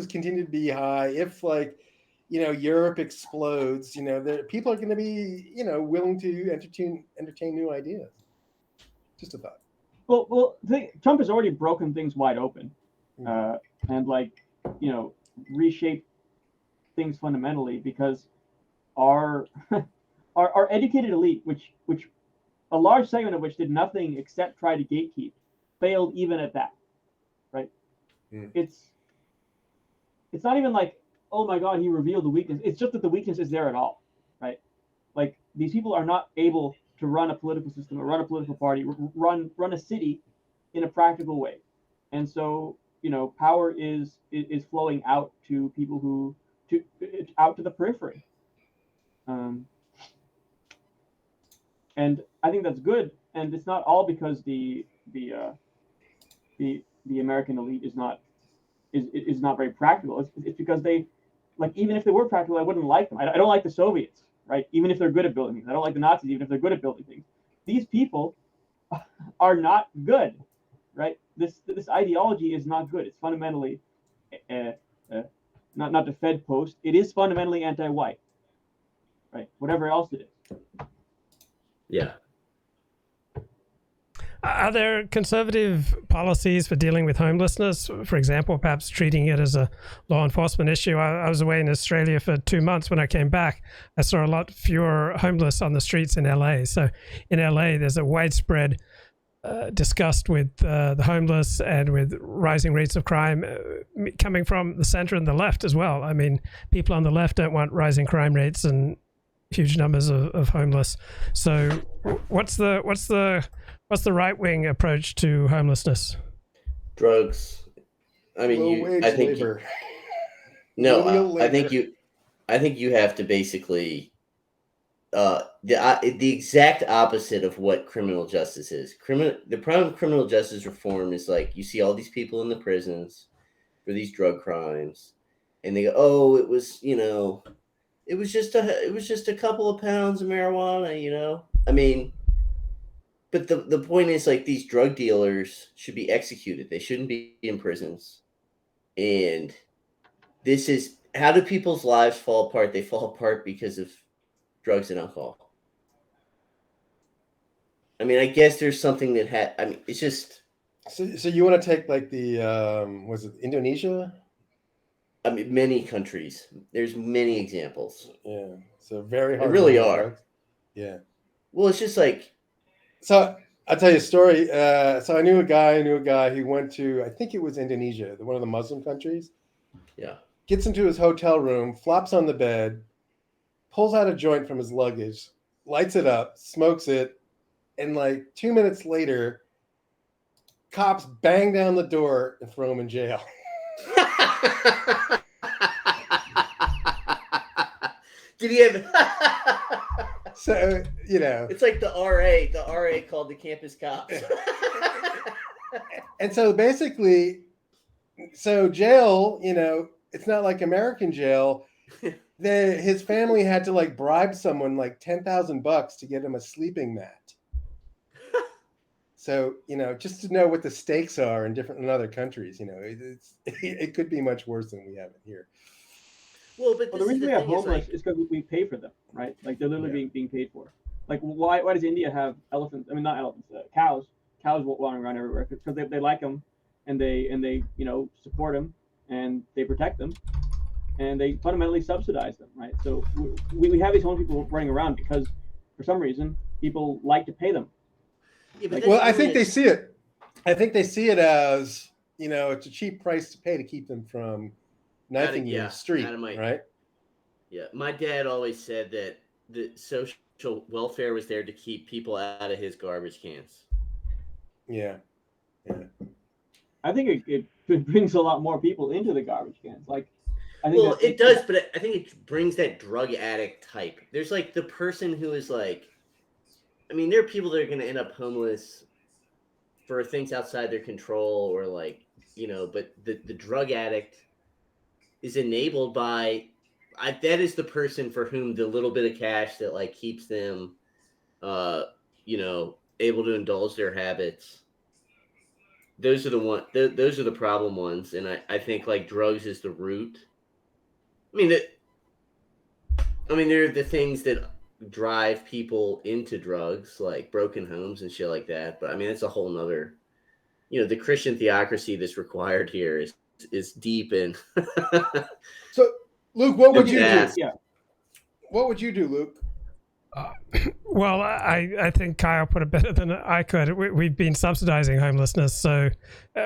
continue to be high, if like, Europe explodes, people are going to be, willing to entertain new ideas. Just a thought. Trump has already broken things wide open, Mm-hmm. and reshaped things fundamentally because our our educated elite, which a large segment of which did nothing except try to gatekeep, failed even at that. Right? Mm. It's not even like, oh my God, he revealed the weakness. It's just that the weakness is there at all. Right? Like these people are not able to run a political system or run a political party, run a city in a practical way. And so, power is flowing out to people out to the periphery. And I think that's good. And it's not all because the American elite is not very practical. It's because they, like, even if they were practical, I wouldn't like them. I don't like the Soviets, right? Even if they're good at building things. I don't like the Nazis, even if they're good at building things. These people are not good, right? This ideology is not good. It's fundamentally, not the Fed post. It is fundamentally anti-white, right? Whatever else it is. Yeah. Are there conservative policies for dealing with homelessness? For example, perhaps treating it as a law enforcement issue. I was away in Australia for 2 months. When I came back, I saw a lot fewer homeless on the streets in LA. So in LA, there's a widespread disgust with the homeless and with rising rates of crime coming from the center and the left as well. I mean, people on the left don't want rising crime rates and huge numbers of homeless. So what's the right-wing approach to homelessness? Drugs. I mean, I think you have to basically the exact opposite of what criminal justice is. The problem with criminal justice reform is like you see all these people in the prisons for these drug crimes, and they go, "Oh, it was just a couple of pounds of marijuana." I mean, but the point is, like, these drug dealers should be executed. They shouldn't be in prisons. And this is, how do people's lives fall apart? They fall apart because of drugs and alcohol. I mean, I guess there's something that it's just. So you want to take like the was it Indonesia? I mean, many countries. There's many examples. Yeah. So very hard. They really are. Drugs. Yeah. Well, it's just like. So I'll tell you a story. So I knew a guy who went to, I think it was Indonesia, one of the Muslim countries. Yeah. Gets into his hotel room, flops on the bed, pulls out a joint from his luggage, lights it up, smokes it, and like 2 minutes later, cops bang down the door and throw him in jail. Did he have? So, it's like the RA called the campus cops. And so basically, jail, it's not like American jail. His family had to like bribe someone like $10,000 to get him a sleeping mat. So, just to know what the stakes are in other countries, it could be much worse than we have it here. Well, but the reason we have homeless is because we pay for them, right? Like they're literally being paid for. Like why does India have elephants? I mean, not elephants, cows. Cows wandering around everywhere because they like them, and they support them, and they protect them, and they fundamentally subsidize them, right? So we have these homeless people running around because for some reason people like to pay them. Yeah, well, I think they see it. I think they see it as it's a cheap price to pay to keep them from knifing you in the street, right? Yeah, my dad always said that the social welfare was there to keep people out of his garbage cans. Yeah. I think it brings a lot more people into the garbage cans. Like, it does, but I think it brings that drug addict type. There's like the person who is like, I mean, there are people that are going to end up homeless for things outside their control, or like, but the drug addict is enabled by, that is the person for whom the little bit of cash that like keeps them, able to indulge their habits. those are those are the problem ones, and I think like drugs is the root. There are the things that drive people into drugs, like broken homes and shit like that. But it's a whole nother, the Christian theocracy that's required here is deep and. So, Luke, what would you do? Yeah. What would you do, Luke? Well, I think Kyle put it better than I could. We've been subsidizing homelessness, so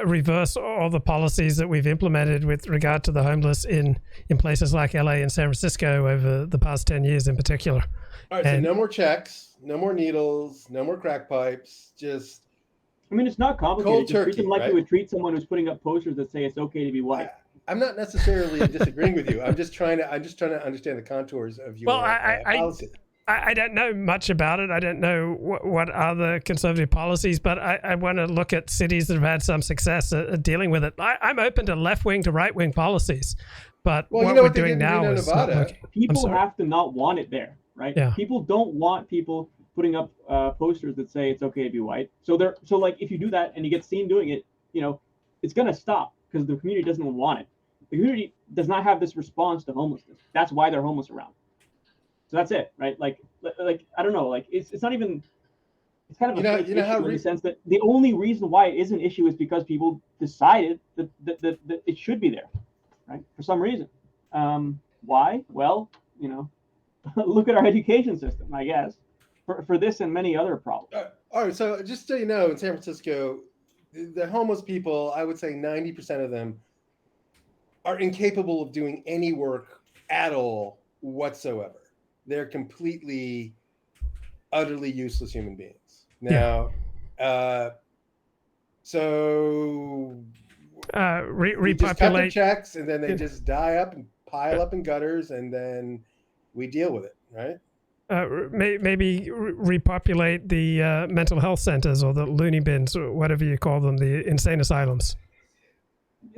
reverse all the policies that we've implemented with regard to the homeless in places like LA and San Francisco over the past 10 years in particular. All right, so no more checks, no more needles, no more crack pipes, just... it's not complicated. Cold just turkey, treat them like right? you would treat someone who's putting up posters that say it's okay to be white. I'm not necessarily disagreeing with you. I'm just trying to understand the contours of your policy. I don't know much about it. I don't know what are the conservative policies, but I want to look at cities that have had some success at dealing with it. I'm open to left-wing to right-wing policies, but what we're doing now is not working. People have to not want it there, right? Yeah. People don't want people putting up posters that say it's okay to be white. So like if you do that and you get seen doing it, it's going to stop because the community doesn't want it. The community does not have this response to homelessness. That's why they're homeless around. So that's it, right? Like I don't know, like it's not even. It's kind of a issue in the sense that the only reason why it is an issue is because people decided that it should be there, right? For some reason. Why? Well, look at our education system, I guess, for this and many other problems. All right, so just so you know, in San Francisco, the homeless people, I would say 90% of them are incapable of doing any work at all whatsoever. They're completely, utterly useless human beings. Now, repopulate. Just cut their checks, and then they just die up and pile up in gutters, and then we deal with it, right? Maybe repopulate the mental health centers or the loony bins, or whatever you call them, the insane asylums.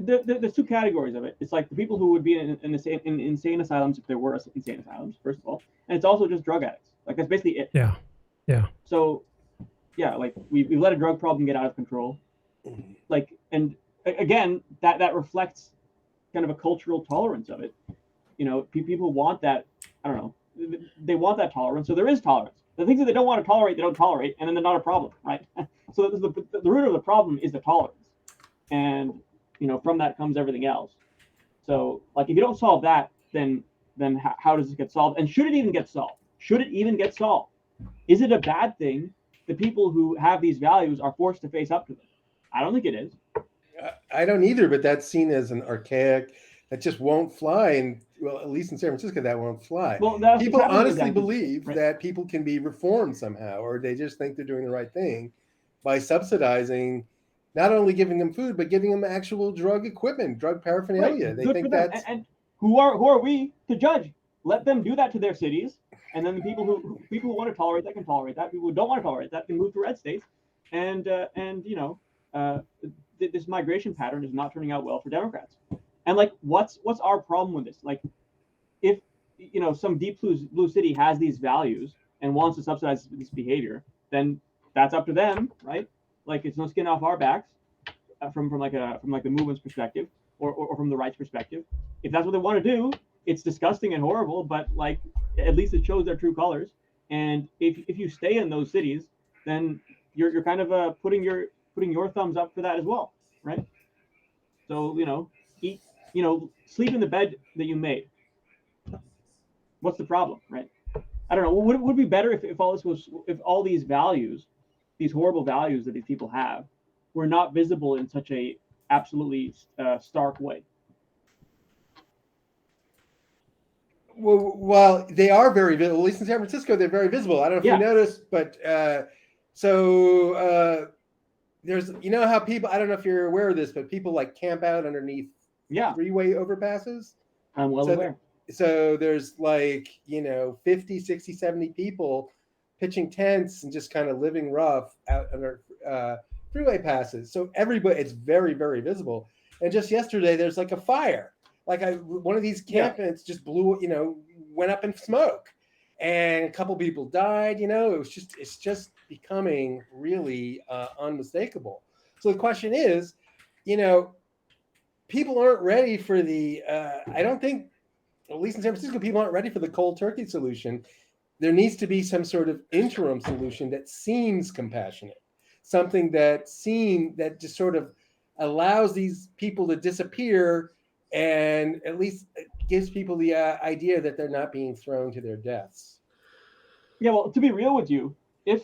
There's two categories of it. It's like the people who would be in insane asylums if there were insane asylums, first of all, and it's also just drug addicts. Like that's basically it. Yeah. So, yeah, like we let a drug problem get out of control, like, and again that reflects kind of a cultural tolerance of it. People want that. I don't know. They want that tolerance, so there is tolerance. The things that they don't want to tolerate, they don't tolerate, and then they're not a problem, right? So the root of the problem is the tolerance, and from that comes everything else. So, like, if you don't solve that, then how does it get solved? And should it even get solved? Should it even get solved? Is it a bad thing that people who have these values are forced to face up to them? I don't think it is. I don't either, but that's seen as an archaic that just won't fly. And well, at least in San Francisco, that won't fly. Well, people honestly believe that people can be reformed somehow, or they just think they're doing the right thing by subsidizing, not only giving them food, but giving them actual drug equipment, drug paraphernalia. Right. They think that's... And who are we to judge? Let them do that to their cities, and then the people who want to tolerate that can tolerate that. People who don't want to tolerate that can move to red states, and this migration pattern is not turning out well for Democrats. And like, what's our problem with this? Like, if some deep blue city has these values and wants to subsidize this behavior, then that's up to them, right? Like, it's no skin off our backs from the movement's perspective or from the right's perspective. If that's what they want to do, it's disgusting and horrible, but like, at least it shows their true colors. And if you stay in those cities, then you're kind of putting your thumbs up for that as well, right? So eat, sleep in the bed that you made. What's the problem, right? I don't know. Would it be better if all these values, these horrible values that these people have, were not visible in such a absolutely stark way? Well, they are very visible. At least in San Francisco, they're very visible. I don't know if you noticed, but there's, how people, I don't know if you're aware of this, but people like camp out underneath freeway overpasses. I'm well aware. So there's like, 50, 60, 70 people pitching tents and just kind of living rough out under freeway passes. So everybody, it's very, very visible. And just yesterday, there's like a fire. Like one of these campments just blew, went up in smoke, and a couple people died. It's just becoming really unmistakable. So the question is, people aren't ready for the. I don't think, at least in San Francisco, people aren't ready for the cold turkey solution. There needs to be some sort of interim solution that seems compassionate, something that just sort of allows these people to disappear, and at least gives people the idea that they're not being thrown to their deaths. Yeah, well, to be real with you, if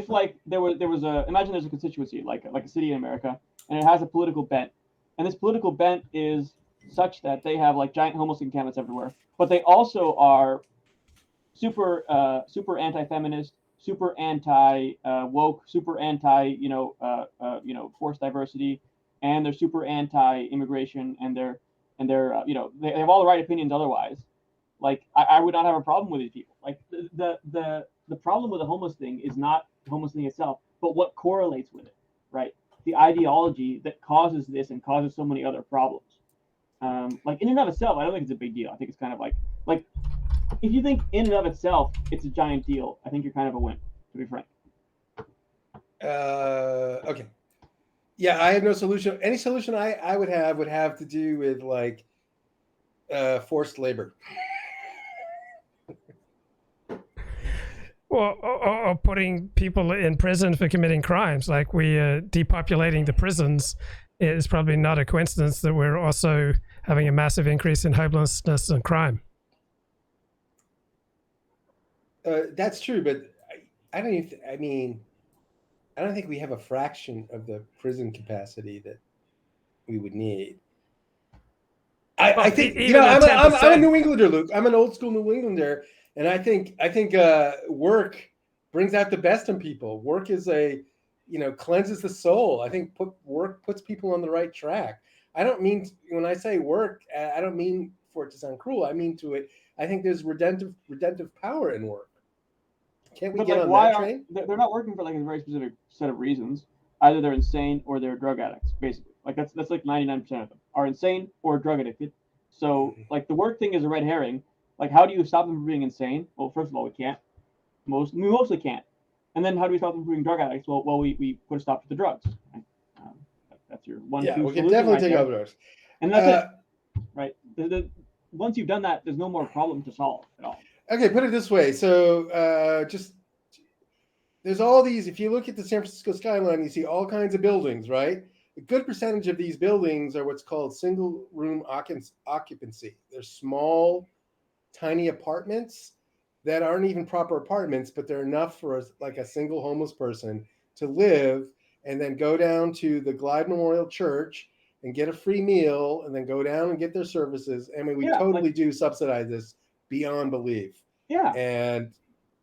like there was a, imagine there's a constituency like a city in America, and it has a political bent, and this political bent is such that they have like giant homeless encampments everywhere, but they also are super anti-feminist, super anti woke, super anti forced diversity, and they're super anti-immigration, and they're they have all the right opinions otherwise. Like I would not have a problem with these people. Like the problem with the homeless thing is not the homeless thing itself, but what correlates with it, right? The ideology that causes this and causes so many other problems. Like in and of itself, I don't think it's a big deal. I think it's kind of like if you think in and of itself it's a giant deal, I think you're kind of a wimp, to be frank. Okay. Yeah, I have no solution. Any solution I would have to do with like forced labor. Or putting people in prison for committing crimes. Like we depopulating the prisons is probably not a coincidence that we're also having a massive increase in homelessness and crime. That's true, but I don't even. I don't think we have a fraction of the prison capacity that we would need. I think I'm a New Englander, Luke. I'm an old school New Englander, and I think work brings out the best in people. Work is cleanses the soul. I think work puts people on the right track. I don't mean when I say work, I don't mean for it to sound cruel. I mean to it. I think there's redemptive power in work. Can't we get on that train? They're not working for like a very specific set of reasons. Either they're insane or they're drug addicts, basically. Like that's like 99% of them are insane or drug addicted. So like the work thing is a red herring. Like how do you stop them from being insane? Well, first of all, we can't. We mostly can't. And then how do we stop them from being drug addicts? Well, we put a stop to the drugs. Right? That's your one. Yeah, we can definitely take over drugs. And that's it. Right. Once you've done that, there's no more problem to solve at all. Okay, put it this way. So just there's all these, if you look at the San Francisco skyline, you see all kinds of buildings, right? A good percentage of these buildings are what's called single room occupancy. They're small, tiny apartments that aren't even proper apartments, but they're enough for like a single homeless person to live and then go down to the Glide Memorial Church and get a free meal and then go down and get their services. I mean, we totally do subsidize this beyond belief. Yeah. And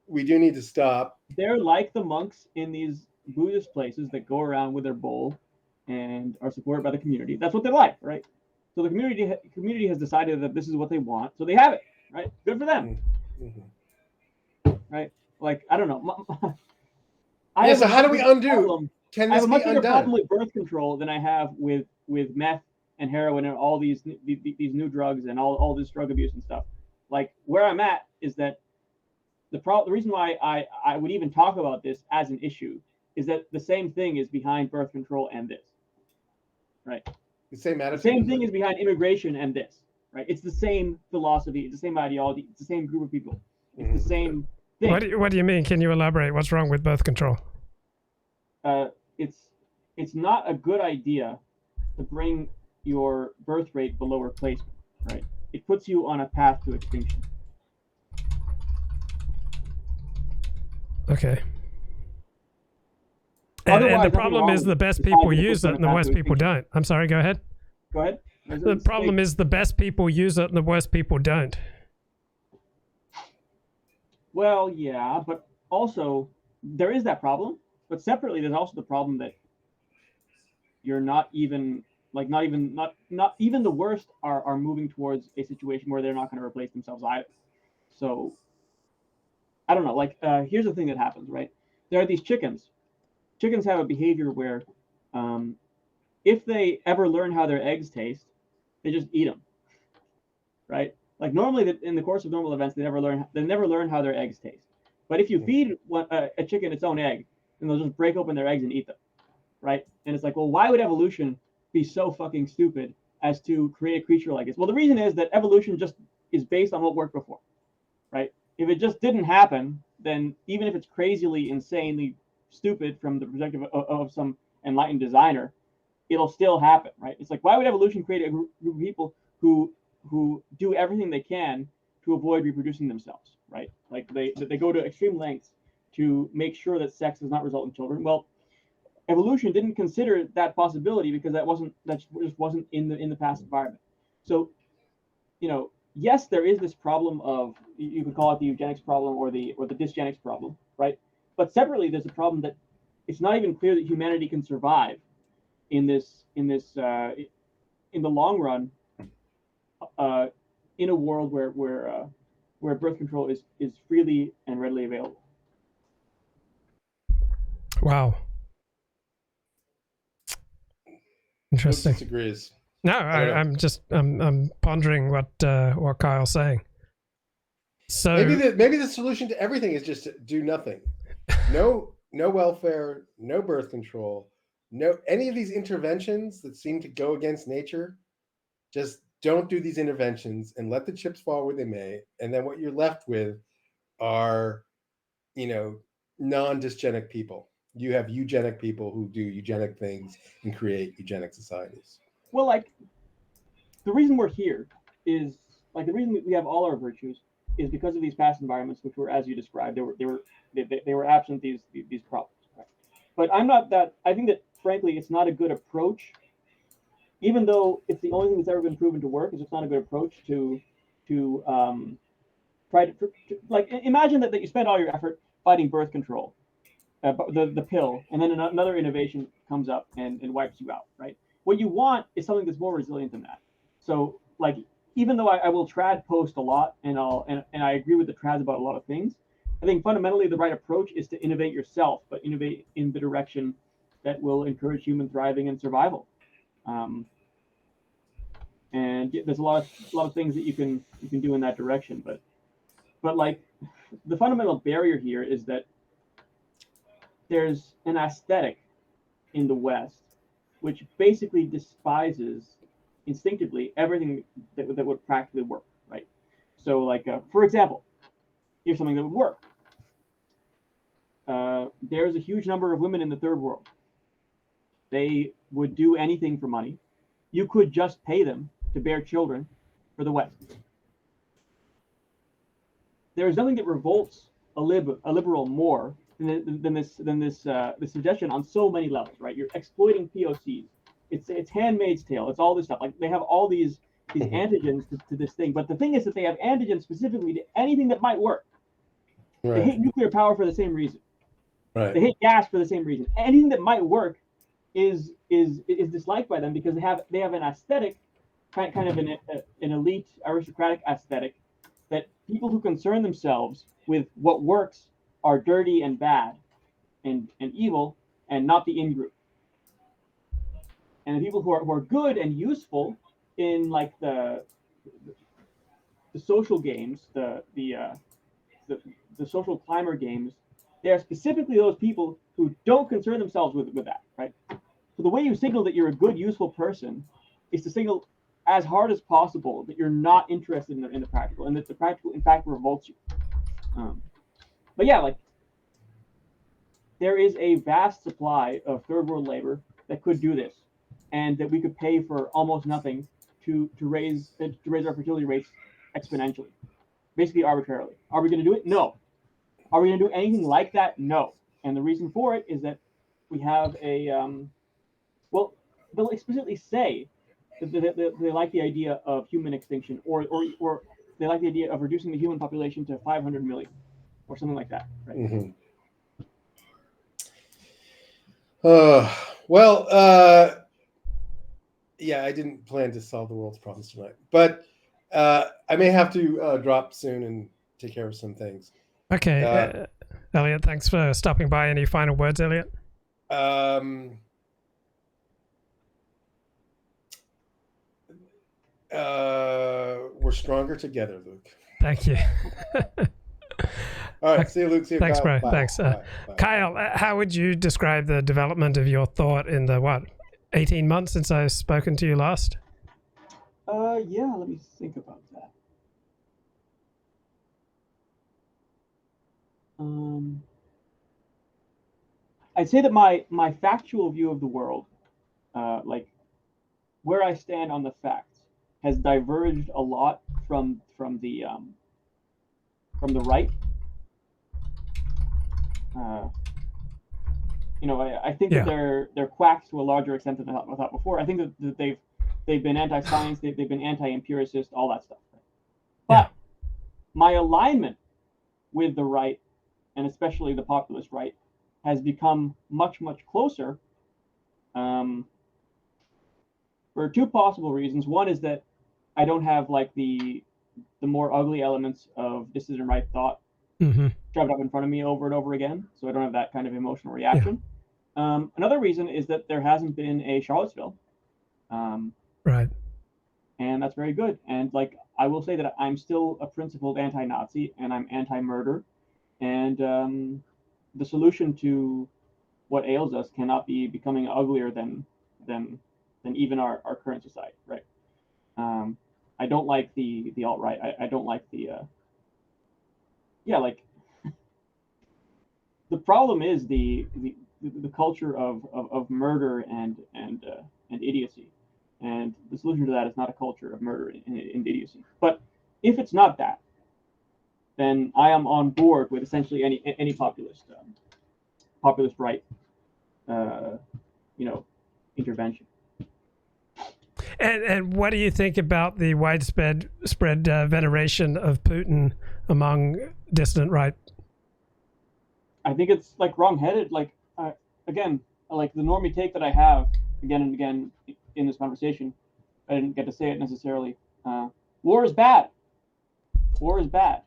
we do need to stop. They're like the monks in these Buddhist places that go around with their bowl and are supported by the community. That's what they're like, right? So the community has decided that this is what they want, so they have it, right? Good for them. Mm-hmm. Right? Like, I don't know. So how do we undo? Can this be undone? I have a much bigger problem with birth control than I have with meth and heroin and all these new drugs and all this drug abuse and stuff. Like where I'm at is that the reason why I would even talk about this as an issue is that the same thing is behind birth control and this, right? The same attitude. The same thing is behind immigration and this, right? It's the same philosophy. It's the same ideology. It's the same group of people. It's the same thing. What do you mean? Can you elaborate? What's wrong with birth control? It's not a good idea to bring your birth rate below replacement, right? It puts you on a path to extinction. Okay. And the problem is the best people use it and the worst people don't. I'm sorry, go ahead. Go ahead. The problem is the best people use it and the worst people don't. Well, yeah, but also there is that problem. But separately, there's also the problem that you're not even the worst are moving towards a situation where they're not going to replace themselves either. So I don't know. Like here's the thing that happens, right? There are these chickens. Chickens have a behavior where if they ever learn how their eggs taste, they just eat them, right? Like normally in the course of normal events, they never learn how their eggs taste. But if you feed a chicken its own egg, then they'll just break open their eggs and eat them. right? And it's like, well, why would evolution be so fucking stupid as to create a creature like this? Well, the reason is that evolution just is based on what worked before, right? If it just didn't happen, then even if it's crazily, insanely stupid from the perspective of some enlightened designer, it'll still happen, right? It's like, why would evolution create a group of people who do everything they can to avoid reproducing themselves, right? Like they go to extreme lengths to make sure that sex does not result in children. Well, evolution didn't consider that possibility because that just wasn't in the past environment. So, yes, there is this problem of, you could call it the eugenics problem or the dysgenics problem, right? But separately, there's a problem that it's not even clear that humanity can survive in the long run, in a world where birth control is freely and readily available. Wow. Interesting. Luke disagrees. No, I I'm pondering what Kyle's saying. So maybe the solution to everything is just to do nothing. No welfare, no birth control, no any of these interventions that seem to go against nature. Just don't do these interventions and let the chips fall where they may. And then what you're left with are, non-dysgenic people. You have eugenic people who do eugenic things and create eugenic societies. Well, like, the reason we're here is, like, the reason we have all our virtues is because of these past environments, which were, as you described, they were absent these problems. Right? But I think that, frankly, it's not a good approach, even though it's the only thing that's ever been proven to work. It's just not a good approach to try to like, imagine that you spend all your effort fighting birth control, the pill, and then another innovation comes up and wipes you out, right? What you want is something that's more resilient than that. So, like, even though I will trad post a lot, and I agree with the trads about a lot of things, I think fundamentally the right approach is to innovate yourself, but innovate in the direction that will encourage human thriving and survival. And there's a lot of things that you can do in that direction, but like, the fundamental barrier here is that there's an aesthetic in the West which basically despises instinctively everything that would practically work, right? So, like, for example, here's something that would work. There's a huge number of women in the third world. They would do anything for money. You could just pay them to bear children for the West. There is nothing that revolts a liberal more than this suggestion on so many levels, right? You're exploiting POCs. It's Handmaid's Tale. It's all this stuff. Like, they have all these antigens to this thing, but the thing is that they have antigens specifically to anything that might work. Right. They hate nuclear power for the same reason. Right. They hate gas for the same reason. Anything that might work is disliked by them because they have an aesthetic, kind of an elite aristocratic aesthetic, that people who concern themselves with what works are dirty and bad and evil, and not the in-group. And the people who are good and useful in, like, the social games, the social climber games, they are specifically those people who don't concern themselves with that, right? So the way you signal that you're a good, useful person is to signal as hard as possible that you're not interested in the practical, and that the practical, in fact, revolts you. But yeah, like, there is a vast supply of third world labor that could do this, and that we could pay for almost nothing to raise our fertility rates exponentially, basically arbitrarily. Are we going to do it? No. Are we going to do anything like that? No. And the reason for it is that we have a well, they'll explicitly say that they like the idea of human extinction, or they like the idea of reducing the human population to 500 million or something like that, right? Mm-hmm. Yeah, I didn't plan to solve the world's problems tonight, but I may have to drop soon and take care of some things. Okay, Elliot, thanks for stopping by. Any final words, Elliot? We're stronger together, Luke. Thank you. All right, see you, Luke. See you, thanks, Kyle. bro. Bye. Thanks. Bye. Bye. Kyle, how would you describe the development of your thought in the 18 months since I've spoken to you last? Yeah, let me think about that. I'd say that my factual view of the world, like where I stand on the facts, has diverged a lot from the right. I think that they're quacks to a larger extent than I thought before. I think that they've been anti-science, they've been anti-empiricist, all that stuff. But my alignment with the right, and especially the populist right, has become much closer. For two possible reasons. One is that I don't have like the more ugly elements of dissident right thought shoved up in front of me over and over again, so I don't have that kind of emotional reaction. Another reason is that there hasn't been a Charlottesville, right, and that's very good. And like I will say that I'm still a principled anti-Nazi, and I'm anti-murder, and the solution to what ails us cannot be becoming uglier than even our current society, right? I don't like the alt-right. I don't like the like the problem is the culture of murder and idiocy, and the solution to that is not a culture of murder and idiocy. But if it's not that, then I am on board with essentially any populist right intervention. And what do you think about the widespread veneration of Putin among dissident right? I think it's like wrong-headed. Like again, like the normie take that I have again and again in this conversation. I didn't get to say it necessarily. War is bad. War is bad.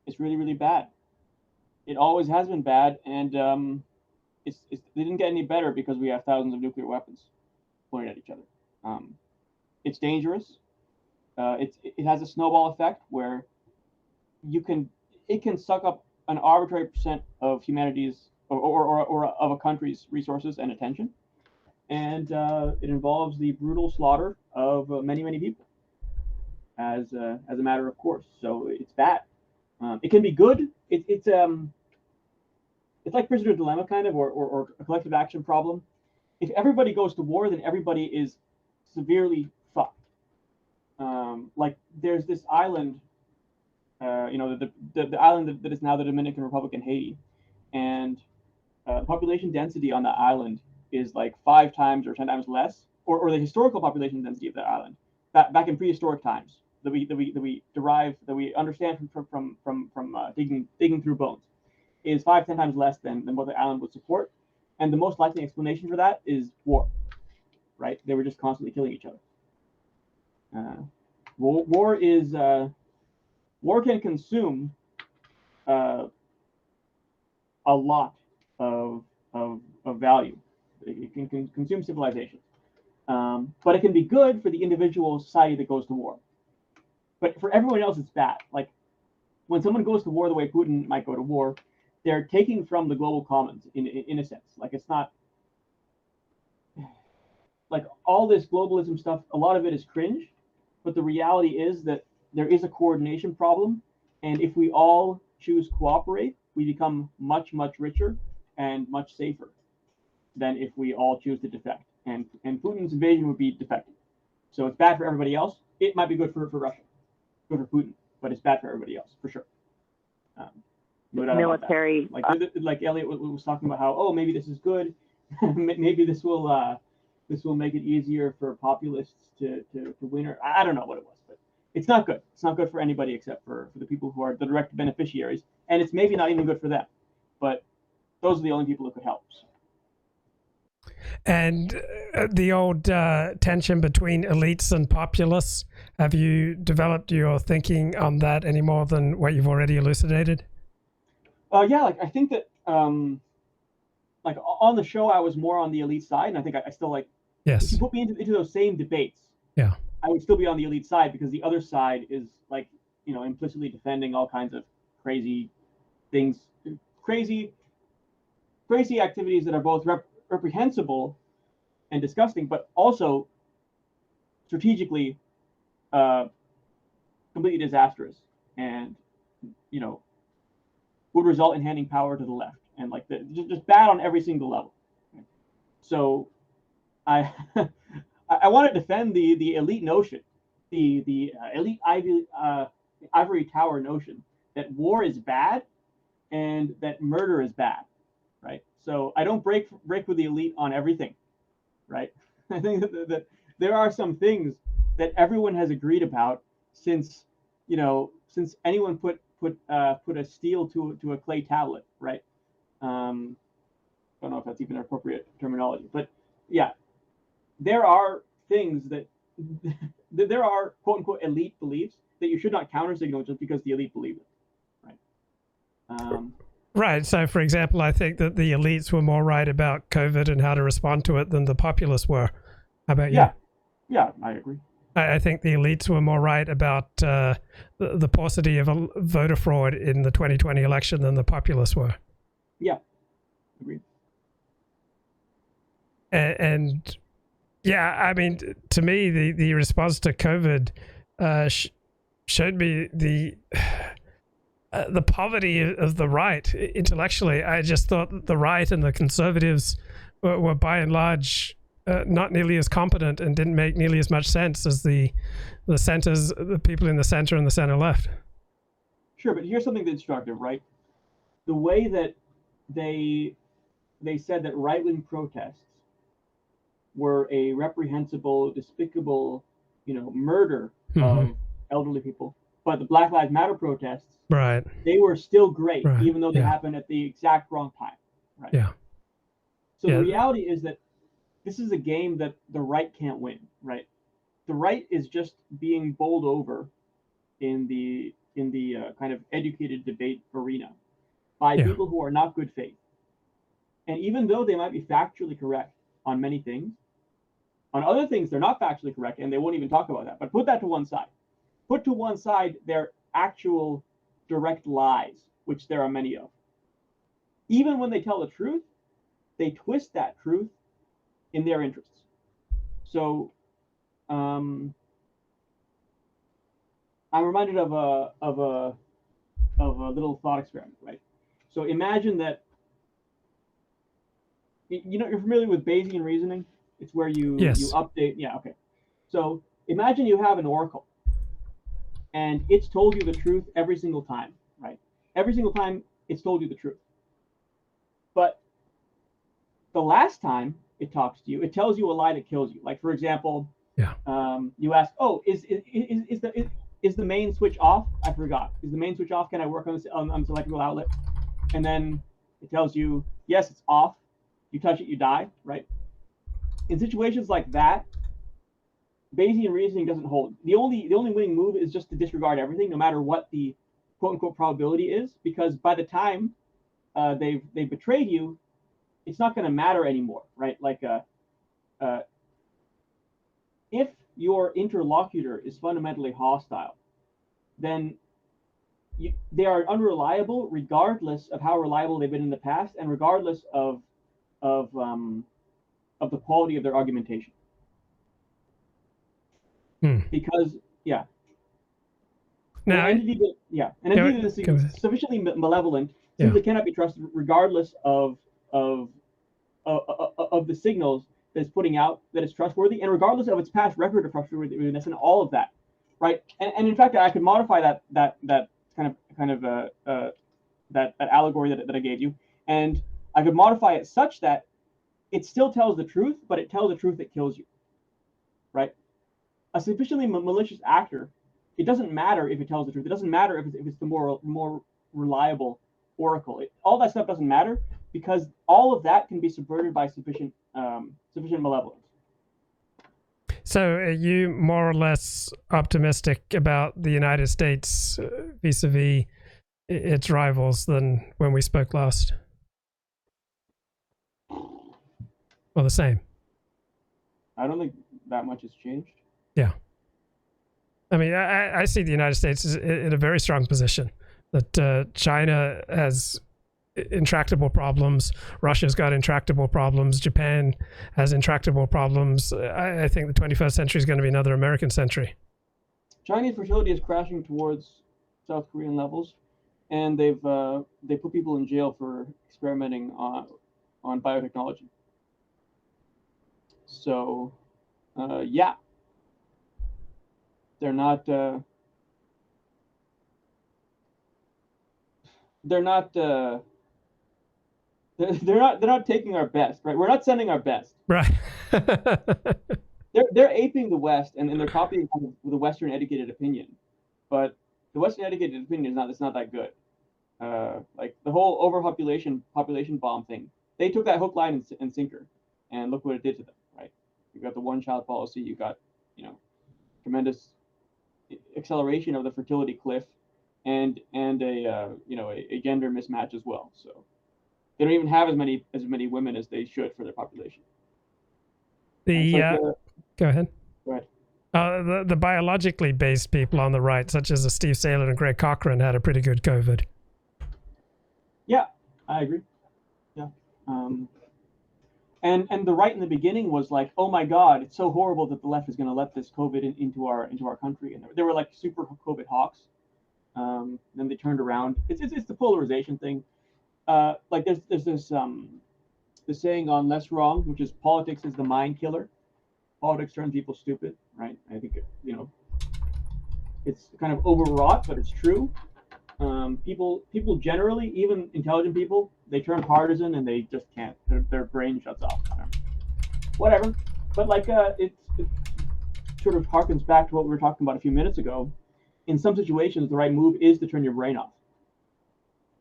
It's really bad. It always has been bad, and they didn't get any better because we have thousands of nuclear weapons pointed at each other. It's dangerous. It has a snowball effect where it can suck up an arbitrary percent of humanity's or of a country's resources and attention, and it involves the brutal slaughter of many people as a matter of course. So it's bad. It can be good. It's like prisoner dilemma kind of, or a collective action problem. If everybody goes to war, then everybody is severely fucked. Like there's this island, the island that is now the Dominican Republic in Haiti, and the population density on that island is like 5 times or 10 times less, or the historical population density of that island back in prehistoric times that we understand from digging through bones is 5-10 times less than what the island would support. And the most likely explanation for that is war, right? They were just constantly killing each other. War can consume a lot of value. It can consume civilization, but it can be good for the individual society that goes to war. But for everyone else, it's bad. Like when someone goes to war the way Putin might go to war, they're taking from the global commons in a sense. Like it's not like all this globalism stuff. A lot of it is cringe, but the reality is that there is a coordination problem, and if we all choose cooperate, we become much richer and much safer than if we all choose to defect. And Putin's invasion would be defective. So it's bad for everybody else. It might be good for Russia, good for Putin, but it's bad for everybody else for sure. Military, like Elliott was talking about how maybe this is good, maybe this will make it easier for populists to win, or I don't know what it was, but it's not good. It's not good for anybody except for the people who are the direct beneficiaries, and it's maybe not even good for them, but those are the only people who could help. And the old tension between elites and populists, have you developed your thinking on that any more than what you've already elucidated? Yeah, like I think that like on the show I was more on the elite side, and I think I still like. Yes. If you put me into those same debates, yeah, I would still be on the elite side because the other side is like implicitly defending all kinds of crazy things, crazy activities that are both reprehensible and disgusting, but also strategically completely disastrous, and would result in handing power to the left, and like just bad on every single level. So I I want to defend the elite notion, the elite ivory tower notion that war is bad and that murder is bad, right? So I don't break with the elite on everything, right? I think that there are some things that everyone has agreed about since anyone put a steel to a clay tablet, right? Don't know if that's even appropriate terminology, but yeah, there are things that there are quote unquote elite beliefs that you should not counter signal just because the elite believe it, right? Right. So, for example, I think that the elites were more right about COVID and how to respond to it than the populace were. How about you? Yeah, I agree. I think the elites were more right about the paucity of a voter fraud in the 2020 election than the populace were. Yeah, agreed. And yeah, I mean, to me, the response to COVID showed me the poverty of the right intellectually. I just thought the right and the conservatives were by and large not nearly as competent and didn't make nearly as much sense as the centers, the people in the center and the center left. Sure, but here's something that's instructive, right? The way that they said that right-wing protests were a reprehensible, despicable, murder of elderly people, but the Black Lives Matter protests, right, they were still great, right, even though they happened at the exact wrong time, right? Yeah. So the reality is that this is a game that the right can't win, right? The right is just being bowled over in the kind of educated debate arena by people who are not good faith. And even though they might be factually correct on many things, on other things they're not factually correct, and they won't even talk about that. But put that to one side. Put to one side their actual direct lies, which there are many of. Even when they tell the truth, they twist that truth in their interests. So I'm reminded of a little thought experiment, right? So imagine that you're familiar with Bayesian reasoning. It's where you update. Yeah, okay. So imagine you have an oracle, and it's told you the truth every single time, right? Every single time it's told you the truth. But the last time it talks to you, it tells you a lie that kills you. Like, for example, you ask, "Oh, is the main switch off? I forgot. Is the main switch off? Can I work on this electrical outlet?" And then it tells you, "Yes, it's off." You touch it, you die, right? In situations like that, Bayesian reasoning doesn't hold. The only winning move is just to disregard everything, no matter what the quote unquote probability is, because by the time they've betrayed you, it's not going to matter anymore, right? Like if your interlocutor is fundamentally hostile, then they are unreliable, regardless of how reliable they've been in the past, and regardless of the quality of their argumentation. Because an entity that is sufficiently malevolent simply cannot be trusted, regardless of the signals that it's putting out that it's trustworthy, and regardless of its past record of trustworthiness and all of that, right? And in fact, I could modify that kind of that allegory that I gave you, and I could modify it such that it still tells the truth, but it tells the truth that kills you, right? A sufficiently malicious actor, it doesn't matter if it tells the truth. It doesn't matter if it's the more reliable oracle. All that stuff doesn't matter, because all of that can be subverted by sufficient malevolence. So are you more or less optimistic about the United States vis-a-vis its rivals than when we spoke last? Well, the same. I don't think that much has changed. Yeah. I mean, I see the United States in a very strong position, that China has intractable problems. Russia's got intractable problems. Japan has intractable problems. I think the 21st century is going to be another American century. Chinese fertility is crashing towards South Korean levels, and they put people in jail for experimenting on biotechnology. So, yeah, they're not taking our best, right? We're not sending our best. Right. They're aping the West, and they're copying the Western educated opinion, but the Western educated opinion it's not that good. Like the whole population bomb thing, they took that hook, line, and sinker, and look what it did to them, right? You got the one-child policy, you got tremendous acceleration of the fertility cliff, and a gender mismatch as well. So they don't even have as many women as they should for their population. Go ahead. Go ahead. The biologically based people on the right, such as Steve Salen and Greg Cochran, had a pretty good COVID. Yeah, I agree. Yeah. And the right in the beginning was like, oh my God, it's so horrible that the left is going to let this COVID into our country, and they were like super COVID hawks. Then they turned around. It's the polarization thing. Like there's this the saying on Less Wrong, which is politics is the mind killer. Politics turns people stupid, right? I think it's kind of overwrought, but it's true. People generally, even intelligent people, they turn partisan and they just can't. Their brain shuts off. Whatever. But like it sort of harkens back to what we were talking about a few minutes ago. In some situations, the right move is to turn your brain off.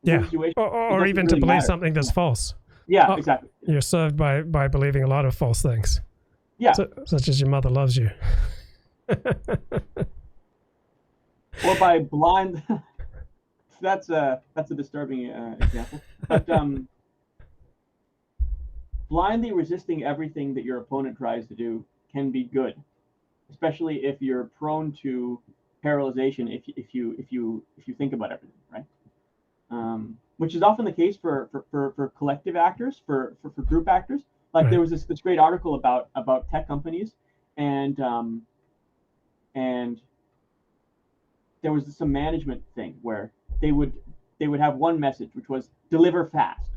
Yeah, or even to believe something that's false. Yeah, exactly. You're served by believing a lot of false things. Yeah. Such as your mother loves you. Or by blind. That's a disturbing example. But blindly resisting everything that your opponent tries to do can be good, especially if you're prone to paralyzation. If you think about everything, right? Which is often the case for collective actors, for group actors. Like right. There was this great article about tech companies, and there was some management thing where they would have one message, which was deliver fast,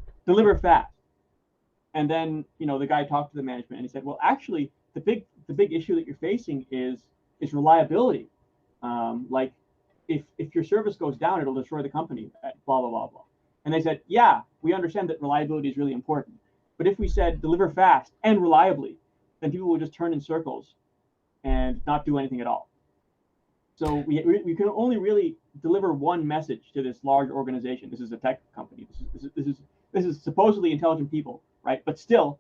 and then the guy talked to the management and he said, well, actually the big issue that you're facing is reliability. Like if your service goes down, it'll destroy the company. Blah blah blah blah. And they said, yeah, we understand that reliability is really important, but if we said deliver fast and reliably, then people will just turn in circles and not do anything at all. So we can only really deliver one message to this large organization. This is a tech company. This is supposedly intelligent people, right? But still,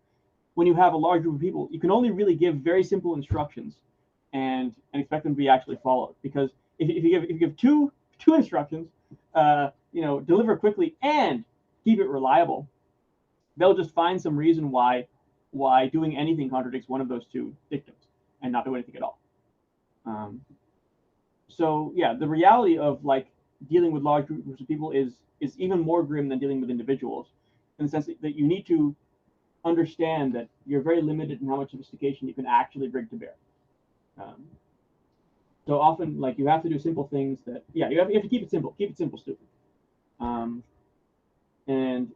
when you have a large group of people, you can only really give very simple instructions and expect them to be actually followed. Because if you give two instructions, deliver quickly and keep it reliable, they'll just find some reason why doing anything contradicts one of those two dictums and not do anything at all. So yeah, the reality of like dealing with large groups of people is even more grim than dealing with individuals, in the sense that you need to understand that you're very limited in how much sophistication you can actually bring to bear. So often, like, you have to do simple things that, yeah, you have to keep it simple, stupid. And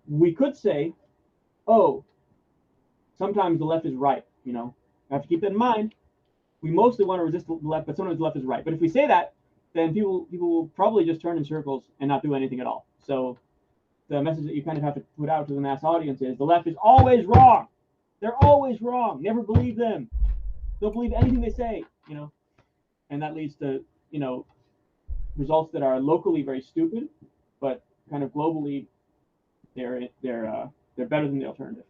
we could say, oh, sometimes the left is right. You have to keep that in mind. We mostly want to resist the left, but sometimes the left is right. But if we say that, then people will probably just turn in circles and not do anything at all. So the message that you kind of have to put out to the mass audience is the left is always wrong. They're always wrong. Never believe them. Don't believe anything they say, and that leads to, results that are locally very stupid, but kind of globally, they're better than the alternative.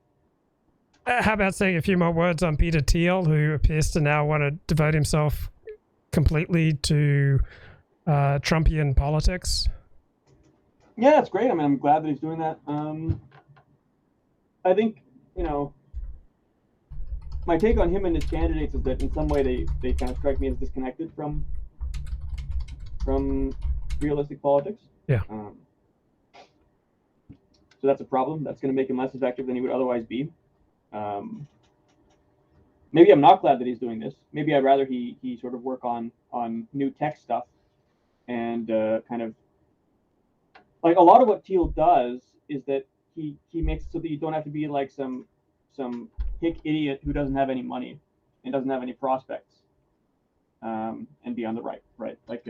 How about saying a few more words on Peter Thiel, who appears to now want to devote himself completely to Trumpian politics? Yeah, that's great. I mean, I'm glad that he's doing that. I think, my take on him and his candidates is that in some way they kind of strike me as disconnected from realistic politics. Yeah. So that's a problem. That's going to make him less effective than he would otherwise be. Maybe I'm not glad that he's doing this. Maybe I'd rather he sort of work on new tech stuff and kind of like a lot of what Thiel does is that he makes it so that you don't have to be like some hick idiot who doesn't have any money and doesn't have any prospects and be on the right. Like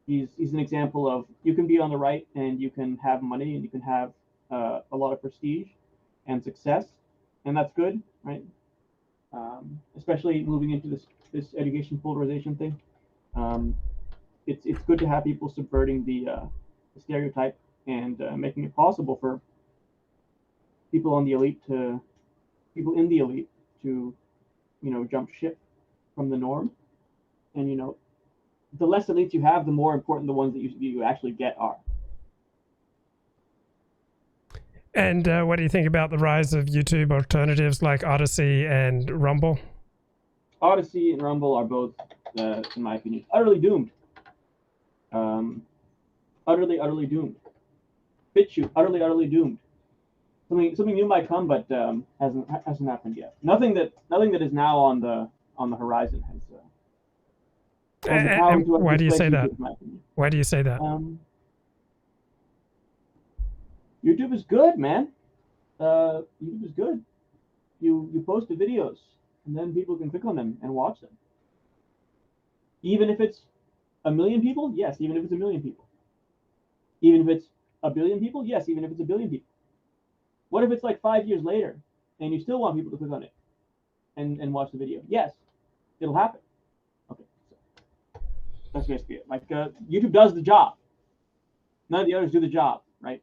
he's an example of you can be on the right and you can have money and you can have a lot of prestige and success, and that's good, right? Especially moving into this education polarization thing. It's good to have people subverting the stereotype and making it possible for people in the elite to jump ship from the norm. And the less elites you have, the more important the ones that you actually get are. And what do you think about the rise of YouTube alternatives like Odyssey and Rumble? Odyssey and Rumble are both, in my opinion, utterly doomed. Utterly doomed. BitChute, utterly doomed. Something new might come, but hasn't happened yet. Nothing that is now on the horizon has. And why do you say that? Why do you say that? YouTube is good, man. YouTube is good. You post the videos, and then people can click on them and watch them. Even if it's 1 million people, yes. Even if it's 1 million people. Even if it's 1 billion people, yes. Even if it's 1 billion people. What if it's like 5 years later, and you still want people to click on it and watch the video? Yes, it'll happen. Okay, so that's basically it. Like YouTube does the job. None of the others do the job, right?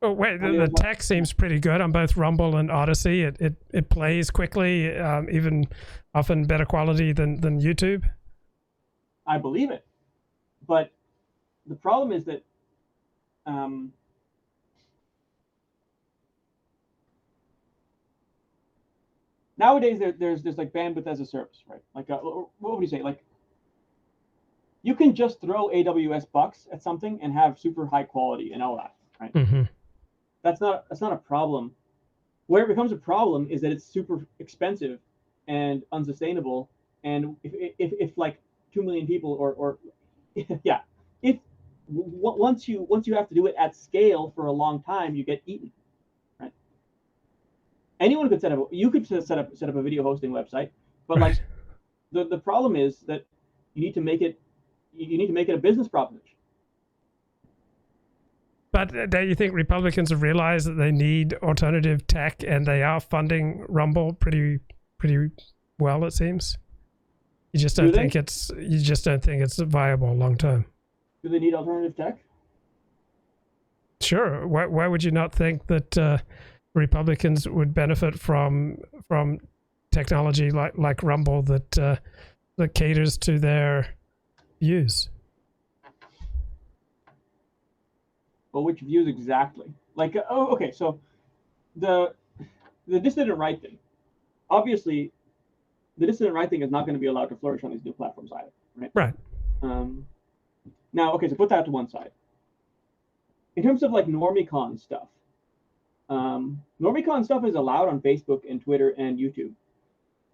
Oh, wait, the tech seems pretty good on both Rumble and Odyssey. It plays quickly, even often better quality than YouTube. I believe it. But the problem is that nowadays there's like bandwidth as a service, right? Like what would you say? Like you can just throw AWS bucks at something and have super high quality and all that, right? Mm-hmm. That's not a problem. Where it becomes a problem is that it's super expensive and unsustainable. And if like 2 million people or yeah, once you have to do it at scale for a long time, you get eaten, right? Anyone could set up a video hosting website, but like the problem is that you need to make it a business proposition. But do you think Republicans have realized that they need alternative tech, and they are funding Rumble pretty well? It seems. You just don't think it's viable long term. Do they need alternative tech? Sure. Why would you not think that Republicans would benefit from technology like Rumble that caters to their views? Well, which views exactly? Like, okay, so the dissident right thing. Obviously, the dissident right thing is not going to be allowed to flourish on these new platforms either, right? Right. Now, okay, so put that to one side. In terms of like normicon stuff, normicon stuff is allowed on Facebook and Twitter and YouTube.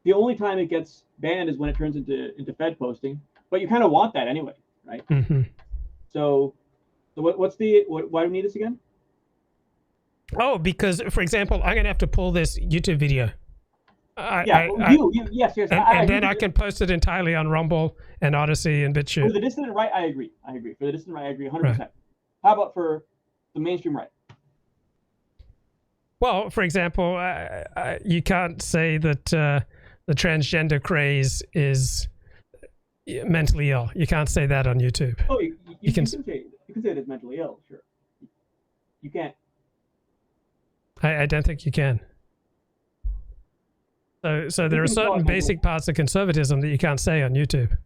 The only time it gets banned is when it turns into Fed posting, but you kind of want that anyway, right? Mm-hmm. So why do we need this again? Oh, because, for example, I'm going to have to pull this YouTube video. Yes. And then I can post it entirely on Rumble and Odyssey and BitChute. For the dissident right, I agree. For the dissident right, I agree 100%. Right. How about for the mainstream right? Well, for example, you can't say that the transgender craze is mentally ill. You can't say that on YouTube. Oh, you can say it is mentally ill, sure. You can't. I don't think you can. So there are certain basic parts of conservatism that you can't say on YouTube.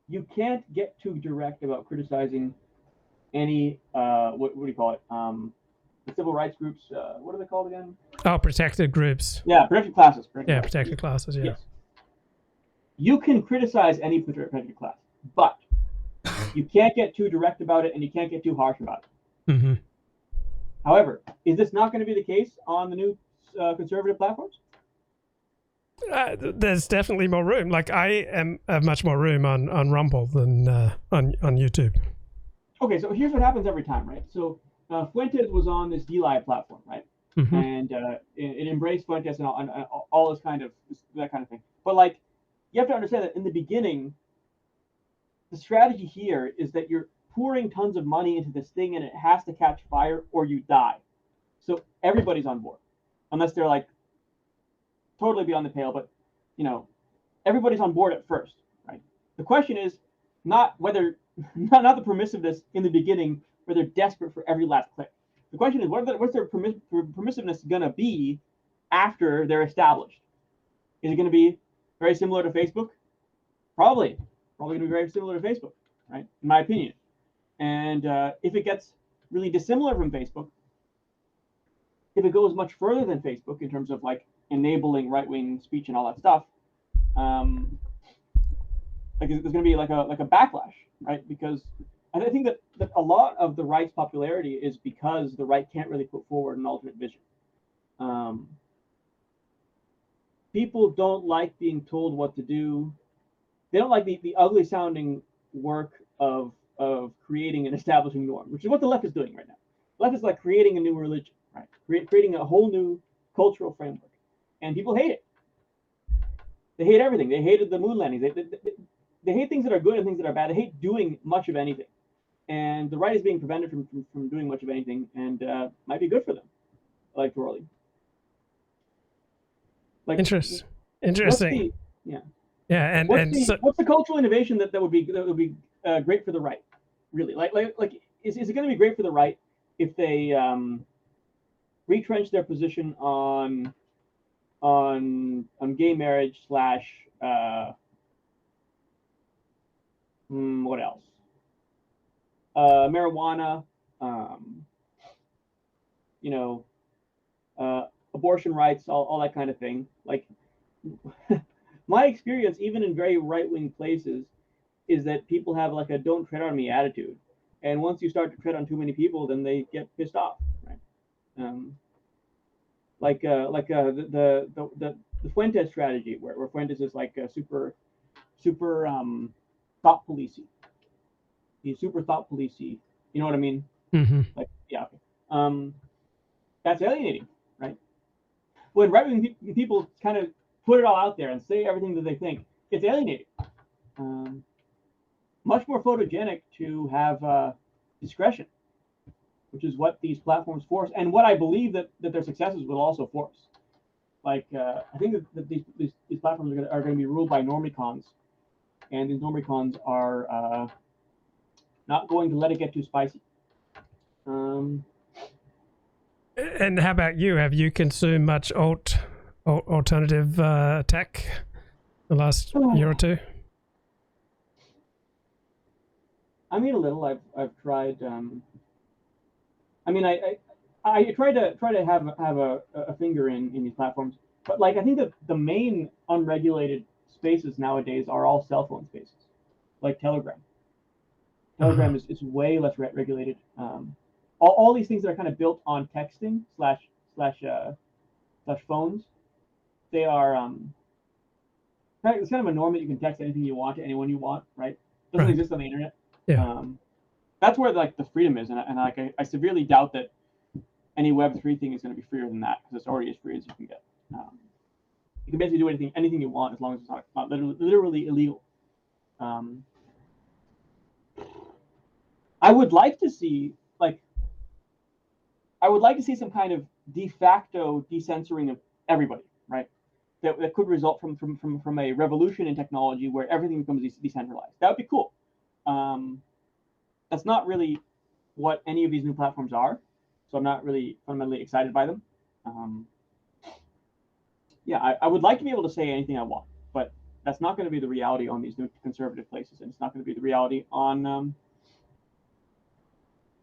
You can't get too direct about criticizing any what do you call it? The civil rights groups. What are they called again? Oh, protected groups. Yeah, protected classes. Protected classes. Yeah. Yes. You can criticize any protected class, but you can't get too direct about it, and you can't get too harsh about it. Mm-hmm. However, is this not going to be the case on the new conservative platforms? There's definitely more room. Like I have much more room on Rumble than on YouTube. Okay, so here's what happens every time, right? So Fuentes was on this DLive platform, right? Mm-hmm. And it embraced Fuentes and all this kind of that kind of thing. But like, you have to understand that in the beginning, the strategy here is that you're pouring tons of money into this thing and it has to catch fire or you die. So everybody's on board, unless they're like totally beyond the pale. But you know, everybody's on board at first, right? The question is not whether not the permissiveness in the beginning where they're desperate for every last click. The question is, what's their permissiveness going to be after they're established? Is it going to be very similar to Facebook? Probably going to be very similar to Facebook, right? In my opinion. And if it gets really dissimilar from Facebook, if it goes much further than Facebook in terms of like enabling right-wing speech and all that stuff, like there's going to be like a backlash, right? Because I think that a lot of the right's popularity is because the right can't really put forward an alternate vision. People don't like being told what to do. They don't like the ugly sounding work of creating and establishing norm, which is what the left is doing right now. The left is like creating a new religion, right? Creating a whole new cultural framework, and people hate it. They hate everything. They hated the moon landings. They hate things that are good and things that are bad. They hate doing much of anything. And the right is being prevented from doing much of anything, and might be good for them, electorally. Like interesting. Yeah. Yeah, what's the cultural innovation that would be great for the right? Really, is it going to be great for the right if they retrench their position on gay marriage / what else? Marijuana, abortion rights, all that kind of thing. Like, my experience, even in very right-wing places, is that people have like a "don't tread on me" attitude, and once you start to tread on too many people, then they get pissed off, right? The Fuentes strategy, where Fuentes is like a super thought policey. He's super thought policey. You know what I mean? Mm-hmm. Like, yeah. That's alienating, right? When right-wing people kind of put it all out there and say everything that they think, it's alienating. Much more photogenic to have discretion, which is what these platforms force, and what I believe that their successes will also force. Like, I think that these platforms are going to be ruled by normicons, and these normicons are not going to let it get too spicy. And how about you? Have you consumed much alternative tech the last year or two? I mean, a little. I've tried. I mean, I try to have a finger in these platforms, but like I think that the main unregulated spaces nowadays are all cell phone spaces, like Telegram. Telegram is way less regulated. All these things that are kind of built on texting slash phones, they are it's kind of a norm that you can text anything you want to anyone you want, right? It doesn't exist on the internet. Yeah. That's where like the freedom is, and like I severely doubt that any Web3 thing is going to be freer than that, because it's already as free as you can get. You can basically do anything you want as long as it's not literally illegal. I would like to see some kind of de facto decensoring of everybody, right? That could result from a revolution in technology where everything becomes decentralized. That would be cool. That's not really what any of these new platforms are, so I'm not really fundamentally excited by them. I would like to be able to say anything I want, but that's not going to be the reality on these new conservative places, and it's not going to be the reality on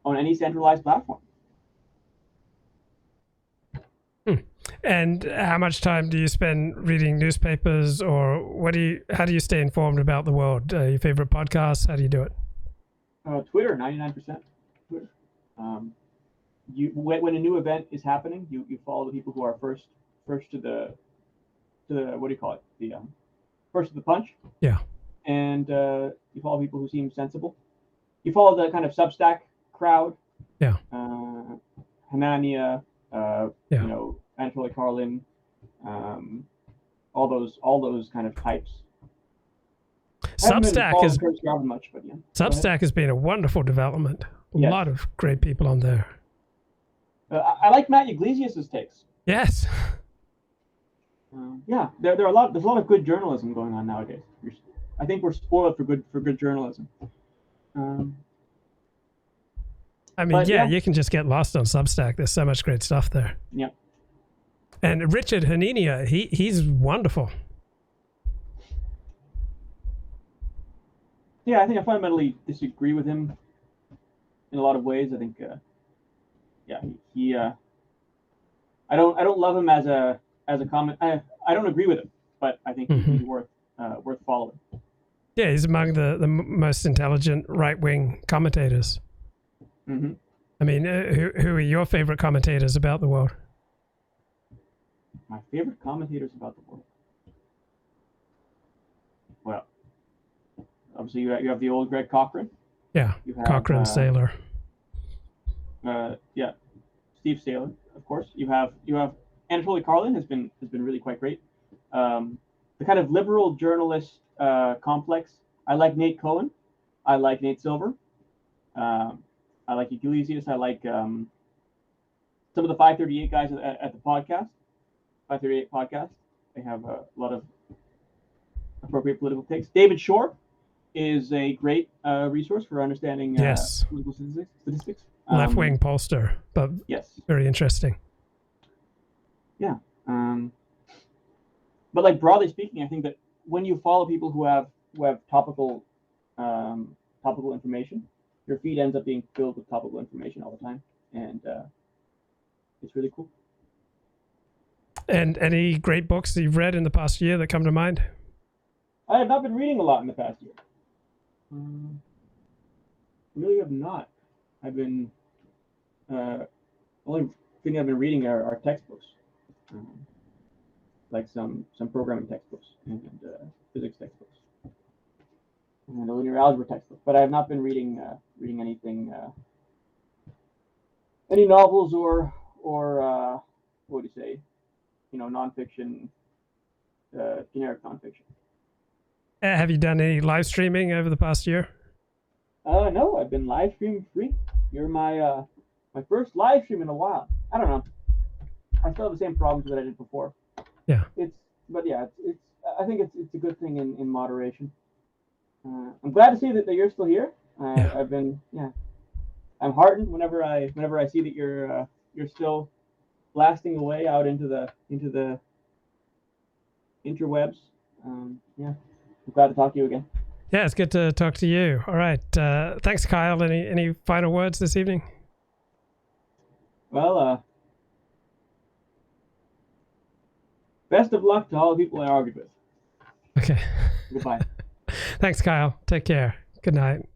any centralized platform. And how much time do you spend reading newspapers, or how do you stay informed about the world? Your favorite podcasts? How do you do it? Twitter, 99%. Twitter. when a new event is happening, you follow the people who are first to the what do you call it, the first to the punch. Yeah. And you follow people who seem sensible. You follow the kind of Substack crowd. Yeah. Hanania, you know, Anatoly Karlin, all those kind of types. Substack has been a wonderful development. A Yes. lot of great people on there. I like Matt Iglesias' takes. Yes. Yeah, there's a lot of good journalism going on nowadays. I think we're spoiled for good journalism. I mean, you can just get lost on Substack. There's so much great stuff there. Yeah. And Richard Hanania, he's wonderful. Yeah, I think I fundamentally disagree with him in a lot of ways. I think, he I don't love him as a comment. I don't agree with him, but I think he's worth following. Yeah, he's among the most intelligent right-wing commentators. Mm-hmm. I mean, who are your favorite commentators about the world? My favorite commentators about the world. Well, obviously you have the old Greg Cochran. Yeah, You have, Cochran, Saylor. Steve Saylor, of course. You have Anatoly Karlin has been really quite great. The kind of liberal journalist complex. I like Nate Cohen. I like Nate Silver. I like Iglesias. I like some of the 538 guys at the podcast. 538 podcast. They have a lot of appropriate political takes. David Shore is a great resource for understanding political statistics. Left-wing pollster, but yes, very interesting. Yeah. But like broadly speaking, I think that when you follow people who have topical information, your feed ends up being filled with topical information all the time, and it's really cool. And any great books that you've read in the past year that come to mind? I have not been reading a lot in the past year. Really have not. I've been only thing I've been reading are textbooks, like some programming textbooks and physics textbooks and a linear algebra textbook. But I have not been reading anything, any novels or what do you say, nonfiction, generic nonfiction. Have you done any live streaming over the past year? No, I've been live stream free. You're my first live stream in a while. I don't know. I still have the same problems that I did before. Yeah. It's I think it's a good thing in moderation. I'm glad to see that you're still here. I'm heartened whenever I see that you're still blasting away out into the interwebs. I'm glad to talk to you again. Yeah, it's good to talk to you. All right. Thanks, Kyle. Any final words this evening? Well, best of luck to all the people I argued with. Okay. Goodbye. Thanks, Kyle. Take care. Good night.